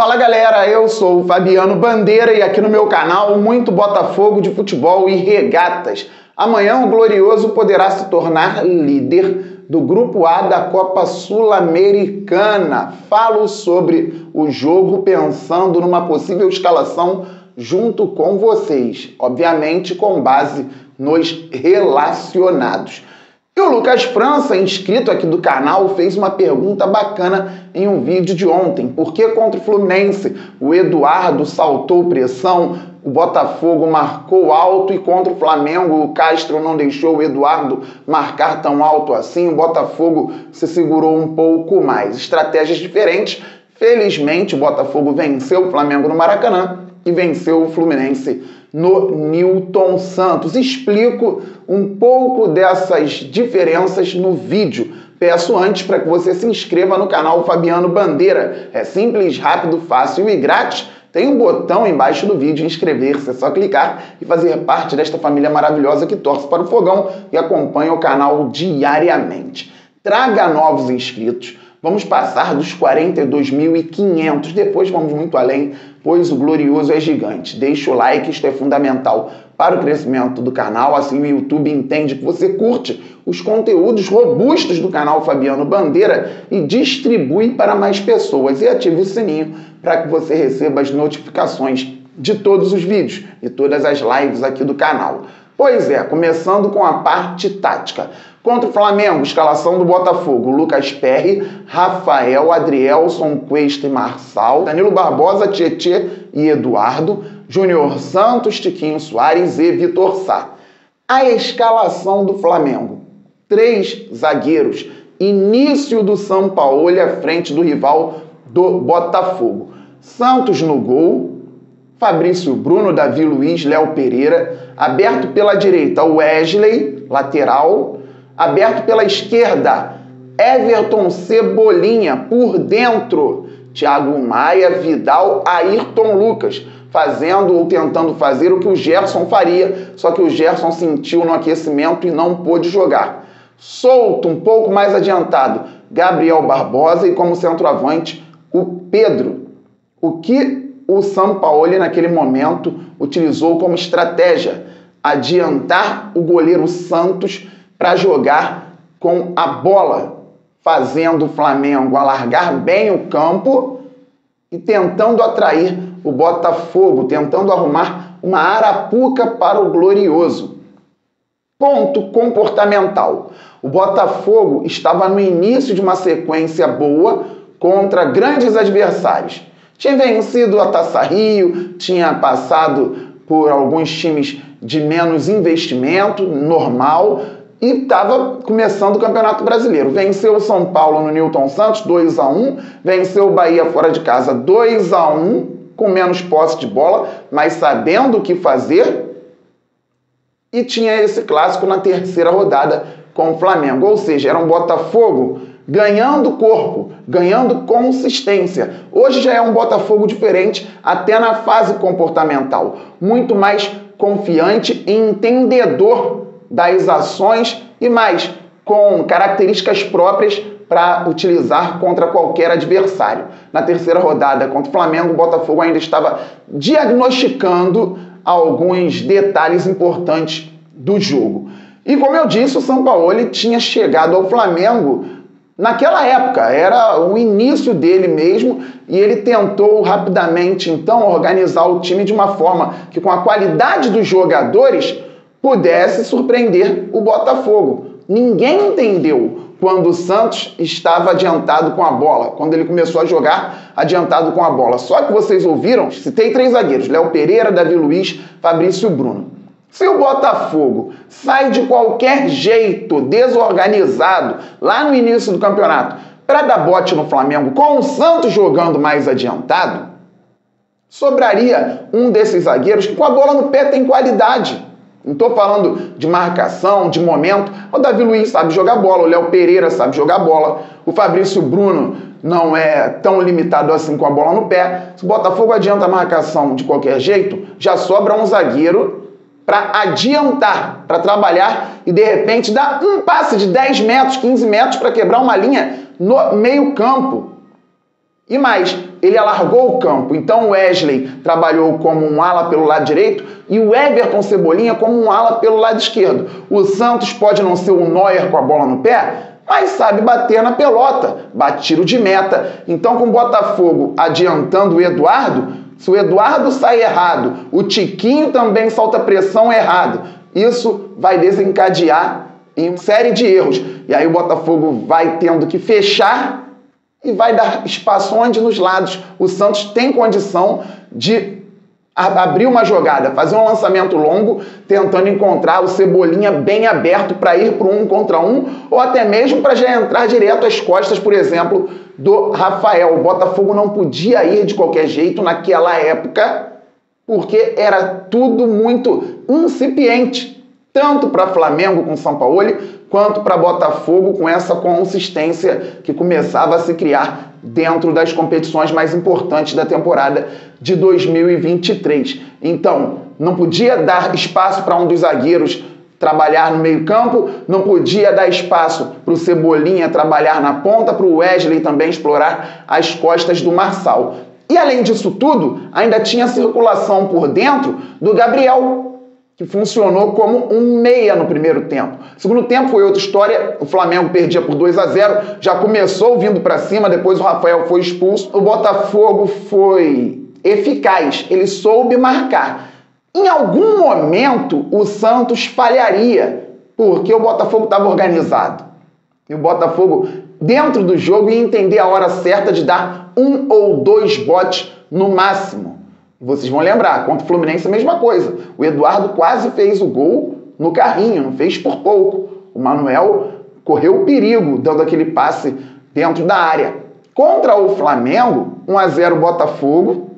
Fala galera, eu sou o Fabiano Bandeira e aqui no meu canal muito Botafogo de futebol e regatas. Amanhã o Glorioso poderá se tornar líder do Grupo A da Copa Sul-Americana. Falo sobre o jogo pensando numa possível escalação junto com vocês, obviamente com base nos relacionados. E o Lucas França, inscrito aqui do canal, fez uma pergunta bacana em um vídeo de ontem. Por que contra o Fluminense o Eduardo saltou pressão, o Botafogo marcou alto e contra o Flamengo o Castro não deixou o Eduardo marcar tão alto assim, o Botafogo se segurou um pouco mais. Estratégias diferentes. Felizmente o Botafogo venceu o Flamengo no Maracanã e venceu o Fluminense no Newton Santos. Explico um pouco dessas diferenças no vídeo. Peço antes para que você se inscreva no canal Fabiano Bandeira. É simples, rápido, fácil e grátis. Tem um botão embaixo do vídeo, inscrever-se. É só clicar e fazer parte desta família maravilhosa que torce para o fogão e acompanha o canal diariamente. Traga novos inscritos. Vamos passar dos 42.500, depois vamos muito além, pois o Glorioso é gigante. Deixa o like, isto é fundamental para o crescimento do canal, assim o YouTube entende que você curte os conteúdos robustos do canal Fabiano Bandeira e distribui para mais pessoas. E ative o sininho para que você receba as notificações de todos os vídeos e todas as lives aqui do canal. Pois é, começando com a parte tática. Contra o Flamengo, escalação do Botafogo: Lucas Perry, Rafael, Adrielson, Cuesta e Marçal, Danilo Barbosa, Tietê e Eduardo, Júnior Santos, Tiquinho Soares e Vitor Sá. A escalação do Flamengo: 3 zagueiros, início do Sampaoli à frente do rival do Botafogo. Santos no gol, Fabrício Bruno, Davi Luiz, Léo Pereira, aberto pela direita Wesley, lateral, aberto pela esquerda Everton Cebolinha, por dentro Thiago Maia, Vidal, Ayrton Lucas, fazendo ou tentando fazer o que o Gerson faria, só que o Gerson sentiu no aquecimento e não pôde jogar. Solto, um pouco mais adiantado, Gabriel Barbosa e como centroavante o Pedro. O que o Sampaoli naquele momento utilizou como estratégia? Adiantar o goleiro Santos para jogar com a bola, fazendo o Flamengo alargar bem o campo e tentando atrair o Botafogo, tentando arrumar uma arapuca para o Glorioso. Ponto comportamental. O Botafogo estava no início de uma sequência boa contra grandes adversários. Tinha vencido a Taça Rio, tinha passado por alguns times de menos investimento, normal, e estava começando o Campeonato Brasileiro. Venceu o São Paulo no Newton Santos, 2-1, venceu o Bahia fora de casa, 2-1, com menos posse de bola, mas sabendo o que fazer, e tinha esse clássico na terceira rodada com o Flamengo. Ou seja, era um Botafogo ganhando corpo, ganhando consistência. Hoje já é um Botafogo diferente, até na fase comportamental. Muito mais confiante e entendedor das ações e mais, com características próprias para utilizar contra qualquer adversário. Na terceira rodada contra o Flamengo, o Botafogo ainda estava diagnosticando alguns detalhes importantes do jogo. E como eu disse, o Sampaoli tinha chegado ao Flamengo naquela época, era o início dele mesmo, e ele tentou rapidamente, então, organizar o time de uma forma que, com a qualidade dos jogadores, pudesse surpreender o Botafogo. Ninguém entendeu quando o Santos estava adiantado com a bola, quando ele começou a jogar adiantado com a bola. Só que vocês ouviram, citei 3 zagueiros, Léo Pereira, Davi Luiz, Fabrício Bruno. Se o Botafogo sai de qualquer jeito, desorganizado, lá no início do campeonato, para dar bote no Flamengo, com o Santos jogando mais adiantado, sobraria um desses zagueiros que com a bola no pé tem qualidade. Não estou falando de marcação, de momento. O Davi Luiz sabe jogar bola, o Léo Pereira sabe jogar bola, o Fabrício Bruno não é tão limitado assim com a bola no pé. Se o Botafogo adianta a marcação de qualquer jeito, já sobra um zagueiro para adiantar, para trabalhar e de repente dar um passe de 10 metros, 15 metros para quebrar uma linha no meio campo. E mais, ele alargou o campo, então o Wesley trabalhou como um ala pelo lado direito e o Everton Cebolinha como um ala pelo lado esquerdo. O Santos pode não ser o Neuer com a bola no pé, mas sabe bater na pelota, bate tiro de meta. Então com o Botafogo adiantando o Eduardo, se o Eduardo sai errado, o Tiquinho também solta pressão errado. Isso vai desencadear em uma série de erros. E aí o Botafogo vai tendo que fechar e vai dar espaço onde nos lados o Santos tem condição de abrir uma jogada, fazer um lançamento longo, tentando encontrar o Cebolinha bem aberto para ir para um contra um, ou até mesmo para já entrar direto às costas, por exemplo, do Rafael. O Botafogo não podia ir de qualquer jeito naquela época, porque era tudo muito incipiente, tanto para Flamengo com São Paulo, quanto para Botafogo com essa consistência que começava a se criar dentro das competições mais importantes da temporada de 2023. Então, não podia dar espaço para um dos zagueiros trabalhar no meio-campo, não podia dar espaço para o Cebolinha trabalhar na ponta, para o Wesley também explorar as costas do Marçal. E além disso tudo, ainda tinha circulação por dentro do Gabriel, que funcionou como um meia no primeiro tempo. Segundo tempo foi outra história, o Flamengo perdia por 2-0, já começou vindo para cima, depois o Rafael foi expulso. O Botafogo foi eficaz, ele soube marcar. Em algum momento o Santos falharia, porque o Botafogo estava organizado. E o Botafogo, dentro do jogo, ia entender a hora certa de dar 1 ou 2 botes no máximo. Vocês vão lembrar, contra o Fluminense a mesma coisa. O Eduardo quase fez o gol no carrinho, não fez por pouco. O Manuel correu perigo dando aquele passe dentro da área. Contra o Flamengo, 1-0 Botafogo,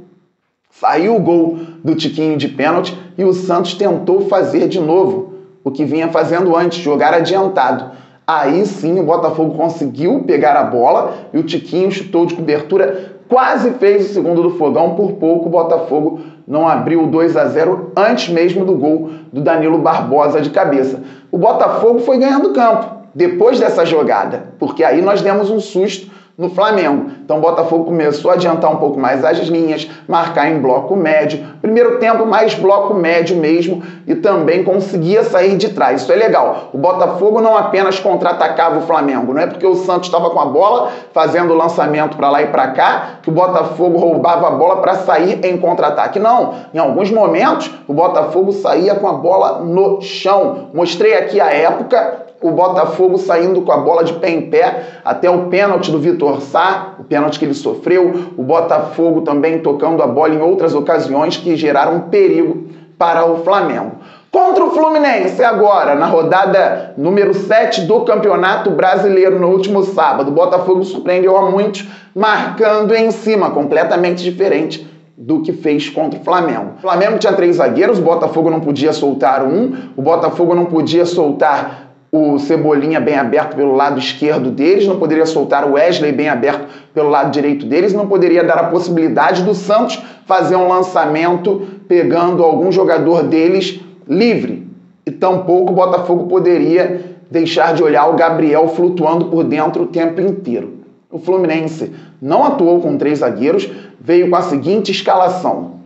saiu o gol do Tiquinho de pênalti e o Santos tentou fazer de novo o que vinha fazendo antes, jogar adiantado. Aí sim o Botafogo conseguiu pegar a bola e o Tiquinho chutou de cobertura, quase fez o segundo do Fogão, por pouco o Botafogo não abriu o 2-0 antes mesmo do gol do Danilo Barbosa de cabeça. O Botafogo foi ganhando campo depois dessa jogada, porque aí nós demos um susto no Flamengo. Então o Botafogo começou a adiantar um pouco mais as linhas, marcar em bloco médio. Primeiro tempo mais bloco médio mesmo e também conseguia sair de trás. Isso é legal. O Botafogo não apenas contra-atacava o Flamengo, não é porque o Santos estava com a bola fazendo o lançamento para lá e para cá que o Botafogo roubava a bola para sair em contra-ataque. Não. Em alguns momentos o Botafogo saía com a bola no chão. Mostrei aqui a época, o Botafogo saindo com a bola de pé em pé até o pênalti do Vitor Sá, o pênalti que ele sofreu, o Botafogo também tocando a bola em outras ocasiões que geraram perigo para o Flamengo. Contra o Fluminense agora, na rodada número 7 do Campeonato Brasileiro no último sábado, o Botafogo surpreendeu a muitos, marcando em cima, completamente diferente do que fez contra o Flamengo. O Flamengo tinha 3 zagueiros, o Botafogo não podia soltar um, o Botafogo não podia soltar o Cebolinha bem aberto pelo lado esquerdo deles, não poderia soltar o Wesley bem aberto pelo lado direito deles, não poderia dar a possibilidade do Santos fazer um lançamento pegando algum jogador deles livre. E tampouco o Botafogo poderia deixar de olhar o Gabriel flutuando por dentro o tempo inteiro. O Fluminense não atuou com 3 zagueiros, veio com a seguinte escalação: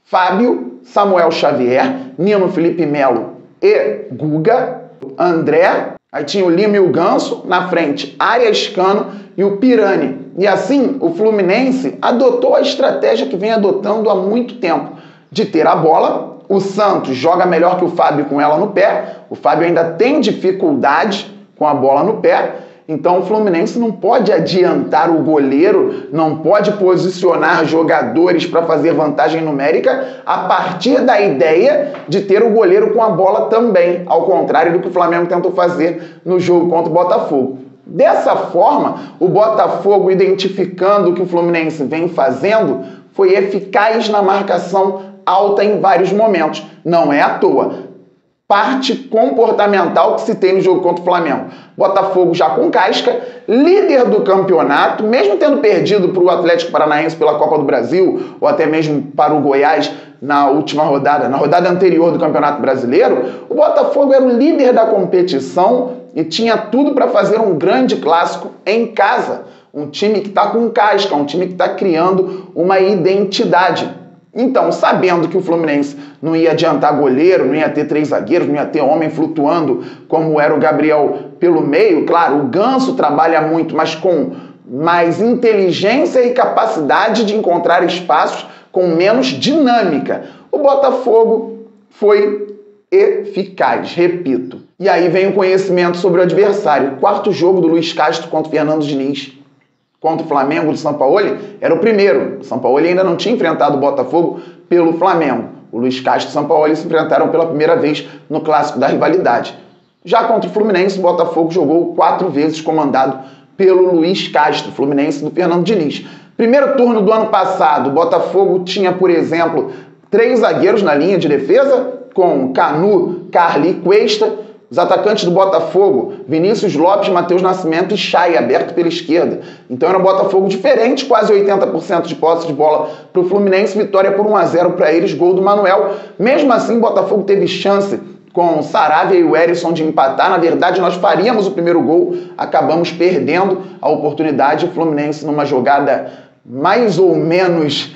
Fábio, Samuel Xavier, Nino Felipe Melo e Guga, André, aí tinha o Lima e o Ganso, na frente Arias Cano e o Pirani. E assim o Fluminense adotou a estratégia que vem adotando há muito tempo, de ter a bola. O Santos joga melhor que o Fábio com ela no pé, o Fábio ainda tem dificuldade com a bola no pé, então o Fluminense não pode adiantar o goleiro, não pode posicionar jogadores para fazer vantagem numérica a partir da ideia de ter o goleiro com a bola também, ao contrário do que o Flamengo tentou fazer no jogo contra o Botafogo. Dessa forma, o Botafogo, identificando o que o Fluminense vem fazendo, foi eficaz na marcação alta em vários momentos. Não é à toa. Parte comportamental que se tem no jogo contra o Flamengo. Botafogo já com casca, líder do campeonato, mesmo tendo perdido para o Atlético Paranaense pela Copa do Brasil, ou até mesmo para o Goiás na última rodada, na rodada anterior do Campeonato Brasileiro, o Botafogo era o líder da competição e tinha tudo para fazer um grande clássico em casa. um time que está com casca, um time que está criando uma identidade. Então, sabendo que o Fluminense não ia adiantar goleiro, não ia ter 3 zagueiros, não ia ter homem flutuando como era o Gabriel pelo meio, claro, o Ganso trabalha muito, mas com mais inteligência e capacidade de encontrar espaços com menos dinâmica. O Botafogo foi eficaz, repito. E aí vem o conhecimento sobre o adversário. O 4º jogo do Luiz Castro contra o Fernando Diniz, contra o Flamengo de Sampaoli, era o primeiro. O Sampaoli ainda não tinha enfrentado o Botafogo pelo Flamengo. O Luiz Castro e o Sampaoli se enfrentaram pela primeira vez no clássico da rivalidade. Já contra o Fluminense, o Botafogo jogou 4 vezes comandado pelo Luiz Castro, Fluminense do Fernando Diniz. Primeiro turno do ano passado, o Botafogo tinha, por exemplo, 3 zagueiros na linha de defesa, com Canu, Carli e Cuesta. Os atacantes do Botafogo, Vinícius Lopes, Matheus Nascimento e Chay, aberto pela esquerda. Então era um Botafogo diferente, quase 80% de posse de bola para o Fluminense, vitória por 1-0 para eles, gol do Manuel. Mesmo assim, o Botafogo teve chance com o Saravia e o Erisson de empatar. Na verdade, nós faríamos o primeiro gol, acabamos perdendo a oportunidade. O Fluminense, numa jogada mais ou menos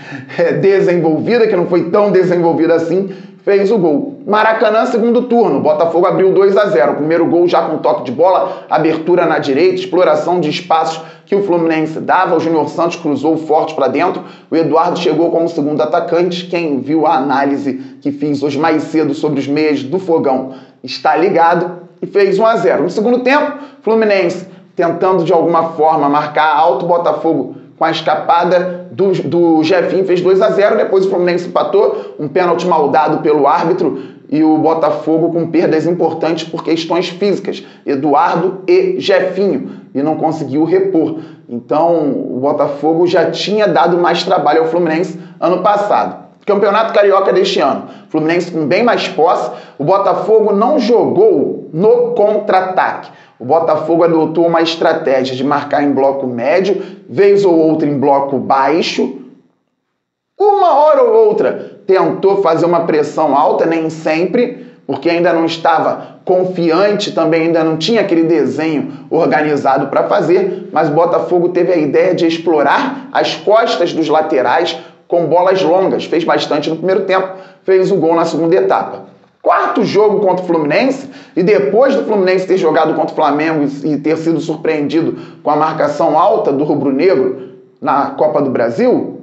desenvolvida, que não foi tão desenvolvida assim, fez o gol. Maracanã, segundo turno, Botafogo abriu 2-0. Primeiro gol já com toque de bola, abertura na direita, exploração de espaços que o Fluminense dava. O Júnior Santos cruzou forte para dentro. O Eduardo chegou como segundo atacante. Quem viu a análise que fiz hoje mais cedo sobre os meias do Fogão está ligado e fez 1-0. No segundo tempo, Fluminense tentando de alguma forma marcar alto, Botafogo com a escapada do Jefinho fez 2-0, depois o Fluminense empatou, um pênalti mal dado pelo árbitro e o Botafogo com perdas importantes por questões físicas, Eduardo e Jefinho, e não conseguiu repor. Então o Botafogo já tinha dado mais trabalho ao Fluminense ano passado. Campeonato Carioca deste ano, Fluminense com bem mais posse, o Botafogo não jogou no contra-ataque. O Botafogo adotou uma estratégia de marcar em bloco médio, vez ou outra em bloco baixo. Uma hora ou outra tentou fazer uma pressão alta, nem sempre, porque ainda não estava confiante, também ainda não tinha aquele desenho organizado para fazer, mas o Botafogo teve a ideia de explorar as costas dos laterais com bolas longas. Fez bastante no primeiro tempo, fez o gol na segunda etapa. 4º jogo contra o Fluminense, e depois do Fluminense ter jogado contra o Flamengo e ter sido surpreendido com a marcação alta do rubro-negro na Copa do Brasil,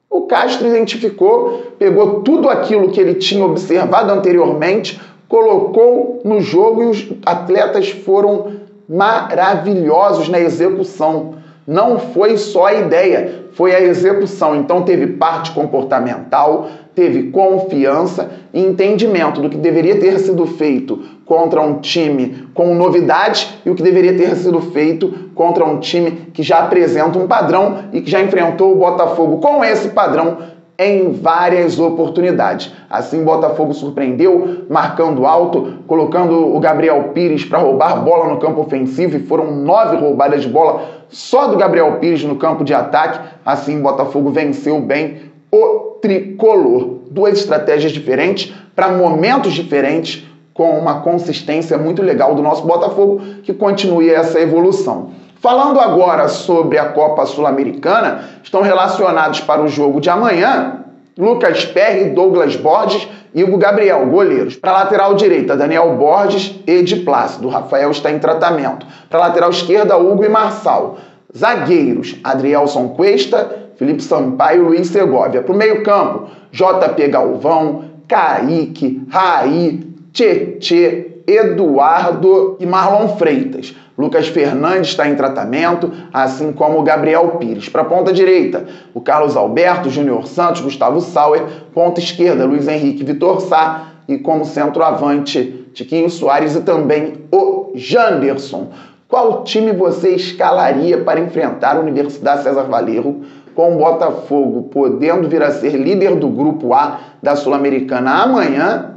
o Castro identificou, pegou tudo aquilo que ele tinha observado anteriormente, colocou no jogo e os atletas foram maravilhosos na execução. Não foi só a ideia, foi a execução. Então teve parte comportamental, teve confiança e entendimento do que deveria ter sido feito contra um time com novidades e o que deveria ter sido feito contra um time que já apresenta um padrão e que já enfrentou o Botafogo com esse padrão em várias oportunidades. Assim, o Botafogo surpreendeu, marcando alto, colocando o Gabriel Pires para roubar bola no campo ofensivo, e foram 9 roubadas de bola só do Gabriel Pires no campo de ataque. Assim, o Botafogo venceu bem o tricolor. 2 estratégias diferentes, para momentos diferentes, com uma consistência muito legal do nosso Botafogo, que continue essa evolução. Falando agora sobre a Copa Sul-Americana, estão relacionados para o jogo de amanhã Lucas Perry, Douglas Borges e Hugo Gabriel, goleiros. Para a lateral direita, Daniel Borges e Edi Plácido. Rafael está em tratamento. Para a lateral esquerda, Hugo e Marçal. Zagueiros, Adrielson Cuesta, Felipe Sampaio e Luiz Segovia. Para o meio campo, JP Galvão, Kaique, Raí, Tietê, Eduardo e Marlon Freitas. Lucas Fernandes está em tratamento, assim como o Gabriel Pires. Para a ponta direita, o Carlos Alberto, Júnior Santos, Gustavo Sauer. Ponta esquerda, Luiz Henrique, Vitor Sá. E como centroavante, Tiquinho Soares e também o Janderson. Qual time você escalaria para enfrentar a Universidade César Valerro, com o Botafogo podendo vir a ser líder do Grupo A da Sul-Americana amanhã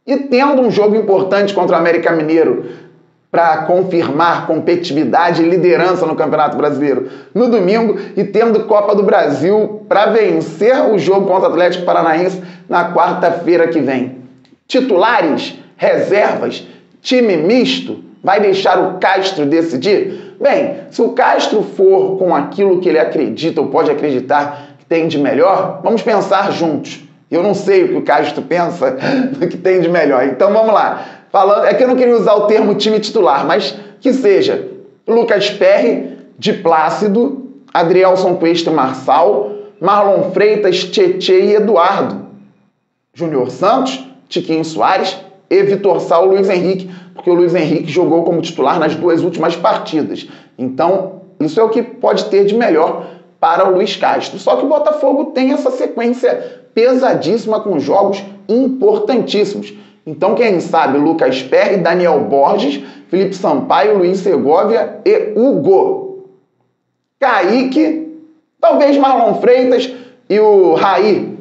e tendo um jogo importante contra o América Mineiro para confirmar competitividade e liderança no Campeonato Brasileiro no domingo e tendo Copa do Brasil para vencer o jogo contra o Atlético Paranaense na quarta-feira que vem? Titulares, reservas, time misto? Vai deixar o Castro decidir? Bem, se o Castro for com aquilo que ele acredita ou pode acreditar que tem de melhor, vamos pensar juntos. Eu não sei o que o Castro pensa do que tem de melhor. Então vamos lá. É que eu não queria usar o termo time titular, mas que seja Lucas Perry, de Plácido, Adrielson Cuesta e Marçal, Marlon Freitas, Tietê e Eduardo, Júnior Santos, Tiquinho Soares e Vitor Sá, Luiz Henrique, porque o Luiz Henrique jogou como titular nas 2 últimas partidas. Então, isso é o que pode ter de melhor para o Luiz Castro. Só que o Botafogo tem essa sequência pesadíssima com jogos importantíssimos. Então, quem sabe Lucas Perry, Daniel Borges, Felipe Sampaio, Luiz Segovia e Hugo. Kaique, talvez Marlon Freitas e o Raí,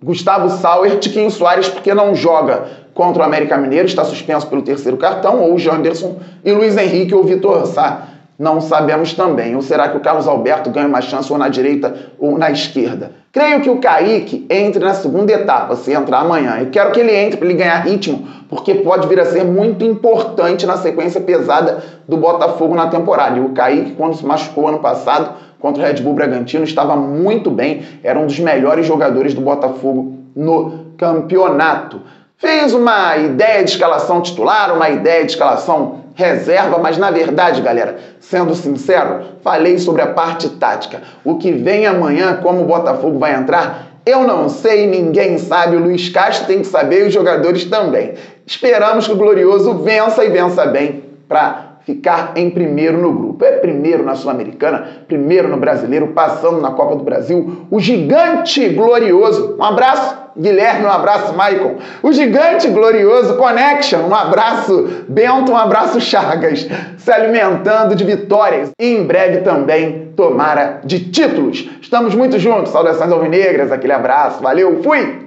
Gustavo Sauer, Tiquinho Soares, porque não joga contra o América Mineiro, está suspenso pelo 3º cartão, ou o Janderson e Luiz Henrique ou Vitor Sá. Não sabemos também. Ou será que o Carlos Alberto ganha uma chance ou na direita ou na esquerda? Creio que o Kaique entre na segunda etapa, se entrar amanhã. Eu quero que ele entre para ele ganhar ritmo, porque pode vir a ser muito importante na sequência pesada do Botafogo na temporada. E o Kaique, quando se machucou ano passado contra o Red Bull Bragantino, estava muito bem. Era um dos melhores jogadores do Botafogo no campeonato. Fez uma ideia de escalação titular, uma ideia de escalação reserva, mas na verdade, galera, sendo sincero, falei sobre a parte tática. O que vem amanhã, como o Botafogo vai entrar, eu não sei, ninguém sabe, o Luiz Castro tem que saber e os jogadores também. Esperamos que o Glorioso vença e vença bem para ficar em primeiro no grupo. É primeiro na Sul-Americana, primeiro no Brasileiro, passando na Copa do Brasil. O gigante Glorioso, um abraço Guilherme, um abraço Maicon. O gigante Glorioso Connection, um abraço Bento, um abraço Chagas, se alimentando de vitórias. E em breve também, tomara, de títulos. Estamos muito juntos, saudações alvinegras, aquele abraço, valeu, fui!